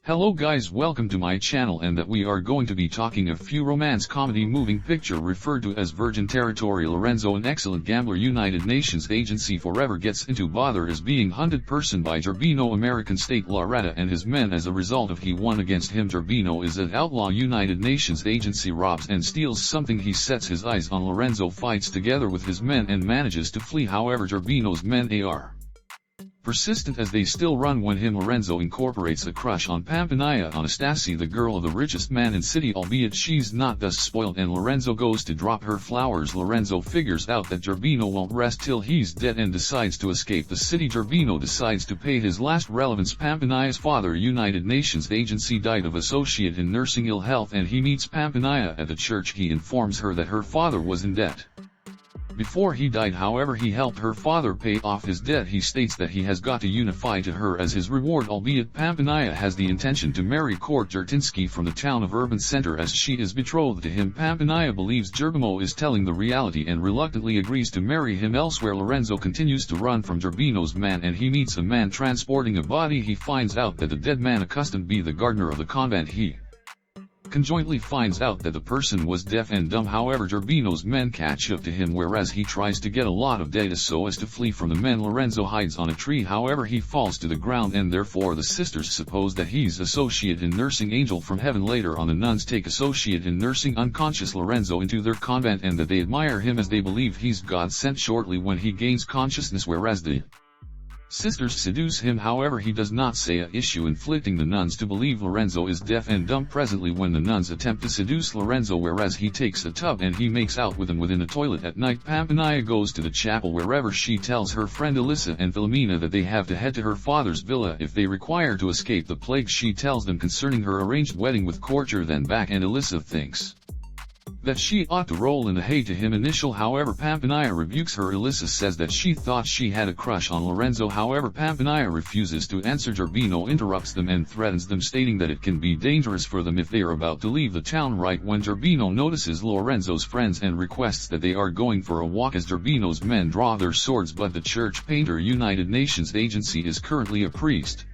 Hello guys, welcome to my channel, and that we are going to be talking a few romance comedy moving picture referred to as Virgin Territory. Lorenzo, an excellent gambler, United Nations agency, forever gets into bother as being hunted person by Gerbino, American state Loretta, and his men. As a result of he won against him, Gerbino is an outlaw. United Nations agency robs and steals something. He sets his eyes on Lorenzo, fights together with his men and manages to flee. However, Gerbino's men are persistent as they still run when Lorenzo incorporates a crush on Pampinaya, Anastasi, the girl of the richest man in city, albeit she's not thus spoiled, and Lorenzo goes to drop her flowers. Lorenzo figures out that Gerbino won't rest till he's dead and decides to escape the city. Gerbino decides to pay his last relevance. Pampinaya's father, United Nations agency, died of associate in nursing ill health, and he meets Pampinaya at the church. He informs her that her father was in debt. Before he died, however, he helped her father pay off his debt. He states that he has got to unify to her as his reward, albeit Pampinaya has the intention to marry Court Jertinsky from the town of Urban Center as she is betrothed to him. Pampinaya believes Gerbino is telling the reality and reluctantly agrees to marry him. Elsewhere, Lorenzo continues to run from Gerbino's man, and he meets a man transporting a body. He finds out that the dead man accustomed be the gardener of the convent. He conjointly finds out that the person was deaf and dumb. However, Gerbino's men catch up to him, whereas he tries to get a lot of data so as to flee from the men. Lorenzo hides on a tree, however he falls to the ground, and therefore the sisters suppose that he's associate in nursing, angel from heaven. Later on, the nuns take associate in nursing unconscious Lorenzo into their convent, and that they admire him as they believe he's God sent. Shortly when he gains consciousness, whereas the sisters seduce him, however he does not say a issue, inflicting the nuns to believe Lorenzo is deaf and dumb. Presently, when the nuns attempt to seduce Lorenzo, whereas he takes a tub and he makes out with them within a toilet. At night, Pampinaya goes to the chapel, wherever she tells her friend Alyssa and Philomena that they have to head to her father's villa if they require to escape the plague. She tells them concerning her arranged wedding with Courtier, then back, and Alyssa thinks that she ought to roll in the hay to him initial. However, Pampinaya rebukes her. Alyssa says that she thought she had a crush on Lorenzo. However, Pampinaya refuses to answer. Gerbino interrupts them and threatens them, stating that it can be dangerous for them if they are about to leave the town. Right when Gerbino notices Lorenzo's friends and requests that they are going for a walk, as Gerbino's men draw their swords, but the church painter, United Nations agency, is currently a priest,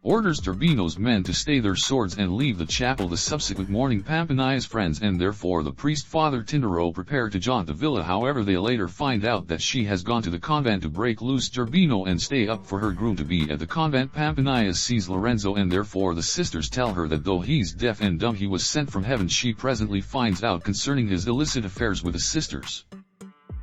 orders Gerbino's men to stay their swords and leave the chapel. The subsequent morning, Pampinaya's friends and therefore the priest, Father Tindaro, prepare to jaunt the villa. However, they later find out that she has gone to the convent to break loose Gerbino and stay up for her groom to be at the convent. Pampinaya sees Lorenzo, and therefore the sisters tell her that though he's deaf and dumb, he was sent from heaven. She presently finds out concerning his illicit affairs with the sisters,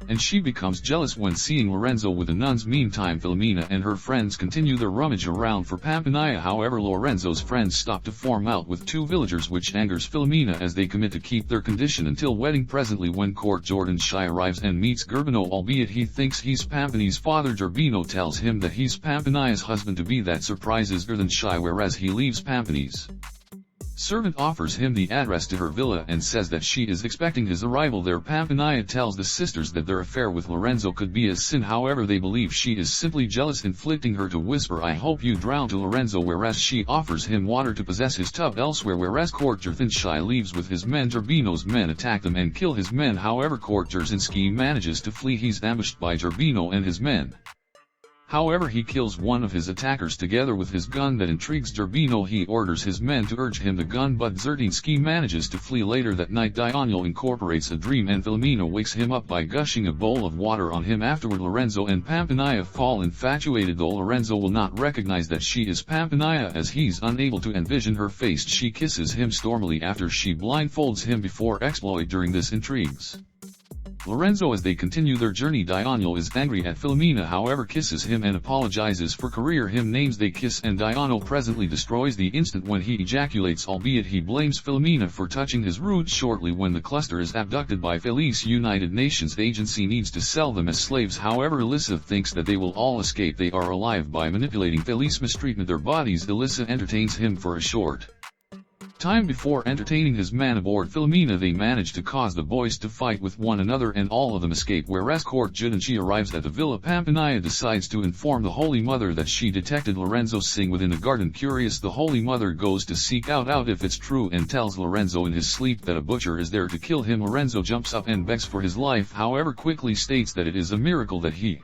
and she becomes jealous when seeing Lorenzo with the nuns. Meantime, Philomena and her friends continue their rummage around for Pampinaya. However, Lorenzo's friends stop to form out with two villagers, which angers Philomena as they commit to keep their condition until wedding. Presently, when Court Jordan Shy arrives and meets Gerbino, albeit he thinks he's Pampini's father, Gerbino tells him that he's Pampinaya's husband. To be that surprises Jordan Shy, whereas he leaves. Pampini's servant offers him the address to her villa and says that she is expecting his arrival there. Pampinaya tells the sisters that their affair with Lorenzo could be a sin. However, they believe she is simply jealous, inflicting her to whisper, "I hope you drown," to Lorenzo, whereas she offers him water to possess his tub. Elsewhere, whereas Court Jerthinsky leaves with his men, Gerbino's men attack them and kill his men. However, Court Jerthinsky manages to flee. He's ambushed by Gerbino and his men. However, he kills one of his attackers together with his gun. That intrigues Gerbino. He orders his men to urge him the gun, but Zertinsky manages to flee. Later that night, Daniel incorporates a dream and Philomena wakes him up by gushing a bowl of water on him. Afterward, Lorenzo and Pampinaya fall infatuated, though Lorenzo will not recognize that she is Pampinaya as he's unable to envision her face. She kisses him stormily after she blindfolds him before exploit during this intrigues Lorenzo. As they continue their journey, Daniel is angry at Philomena, however kisses him and apologizes for career him names they kiss, and Daniel presently destroys the instant when he ejaculates, albeit he blames Philomena for touching his root. Shortly when the cluster is abducted by Felice, United Nations agency needs to sell them as slaves. However, Alyssa thinks that they will all escape. They are alive by manipulating Felice mistreatment their bodies. Alyssa entertains him for a short time before entertaining his man aboard Philomena. They manage to cause the boys to fight with one another and all of them escape. Whereas Court Judanchi arrives at the villa, Pampinaya decides to inform the Holy Mother that she detected Lorenzo sing within the garden. Curious, the Holy Mother goes to seek out if it's true and tells Lorenzo in his sleep that a butcher is there to kill him. Lorenzo jumps up and begs for his life, however quickly states that it is a miracle that he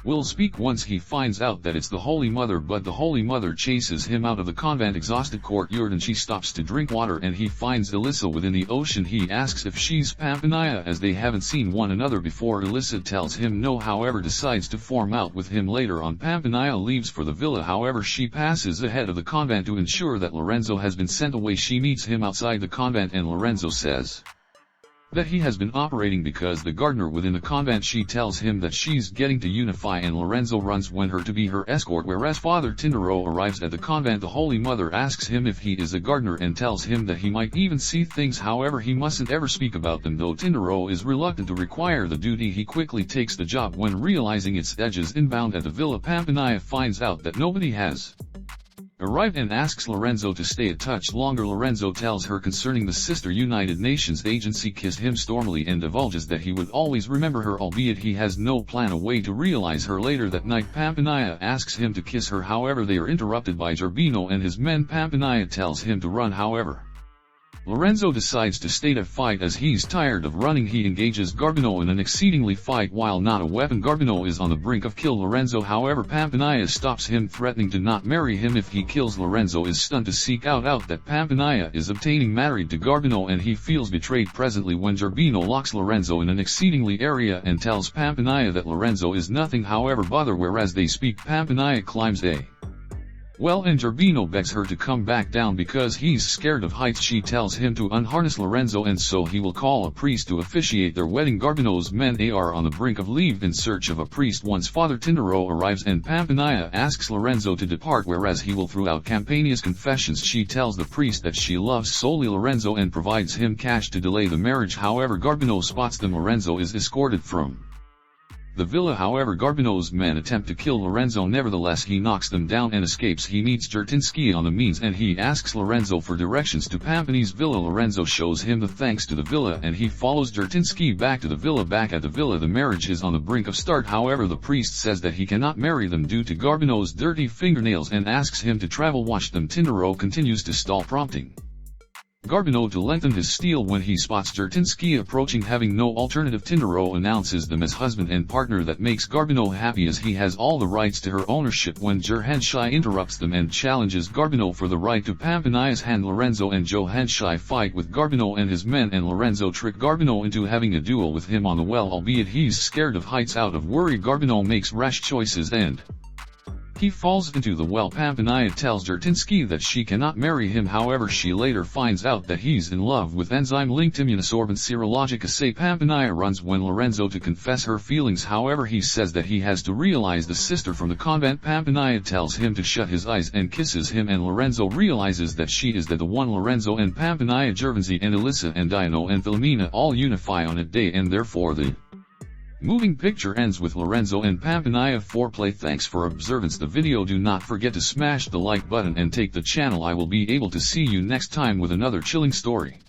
will speak once he finds out that it's the Holy Mother, but the Holy Mother chases him out of the convent exhausted courtyard and she stops to drink water and he finds Alyssa within the ocean. He asks if she's Pampinea as they haven't seen one another before. Alyssa tells him no, however decides to form out with him later on. Pampinea leaves for the villa, however she passes ahead of the convent to ensure that Lorenzo has been sent away. She meets him outside the convent and Lorenzo says that he has been operating because the gardener within the convent. She tells him that she's getting to unify and Lorenzo runs when her to be her escort, whereas Father Tindaro arrives at the convent. The Holy Mother asks him if he is a gardener and tells him that he might even see things, however he mustn't ever speak about them. Though Tindaro is reluctant to require the duty, he quickly takes the job when realizing its edges. Inbound at the villa, Pampinea finds out that nobody has arrived and asks Lorenzo to stay a touch longer. Lorenzo tells her concerning the sister United Nations agency, kissed him stormily and divulges that he would always remember her, albeit he has no plan a way to realize her. Later that night, Pampinea asks him to kiss her, however they are interrupted by Gerbino and his men. Pampinea tells him to run, however Lorenzo decides to stay to fight as he's tired of running. He engages Garbino in an exceedingly fight while not a weapon. Garbino is on the brink of kill Lorenzo, however Pampinea stops him, threatening to not marry him if he kills. Lorenzo is stunned to seek out that Pampinea is obtaining married to Garbino and he feels betrayed presently when Gerbino locks Lorenzo in an exceedingly area and tells Pampinea that Lorenzo is nothing, however bother. Whereas they speak, Pampinea climbs a well and Gerbino begs her to come back down because he's scared of heights. She tells him to unharness Lorenzo and so he will call a priest to officiate their wedding. Garbino's men are on the brink of leave in search of a priest once Father Tindaro arrives and Pampinea asks Lorenzo to depart, whereas he will throw out Campania's confessions. She tells the priest that she loves solely Lorenzo and provides him cash to delay the marriage, however Garbino spots them. Lorenzo is escorted from the villa, however Garbino's men attempt to kill Lorenzo, nevertheless he knocks them down and escapes. He meets Jertinsky on the means and he asks Lorenzo for directions to Pampini's villa. Lorenzo shows him the thanks to the villa and he follows Jertinsky back to the villa. Back at the villa, the marriage is on the brink of start, however the priest says that he cannot marry them due to Garbino's dirty fingernails and asks him to travel watch them. Tindaro continues to stall, prompting Garbino to lengthen his steel when he spots Jertinsky approaching. Having no alternative, Tindaro announces them as husband and partner. That makes Garbino happy as he has all the rights to her ownership when Jerhenshai interrupts them and challenges Garbino for the right to Pampinia's hand. Lorenzo and Johanshai fight with Garbino and his men and Lorenzo trick Garbino into having a duel with him on the well, albeit he's scared of heights. Out of worry, Garbino makes rash choices and he falls into the well. Pampinea tells Jertinsky that she cannot marry him, however she later finds out that he's in love with enzyme-linked immunosorbent serologic assay. Pampinea runs when Lorenzo to confess her feelings, however he says that he has to realize the sister from the convent. Pampinea tells him to shut his eyes and kisses him and Lorenzo realizes that she is the one. Lorenzo and Pampinea, Gervansy and Alyssa and Dino and Philomena all unify on a day and therefore the moving picture ends with Lorenzo and Pampinea foreplay. Thanks for observance the video. Do not forget to smash the like button and take the channel. I will be able to see you next time with another chilling story.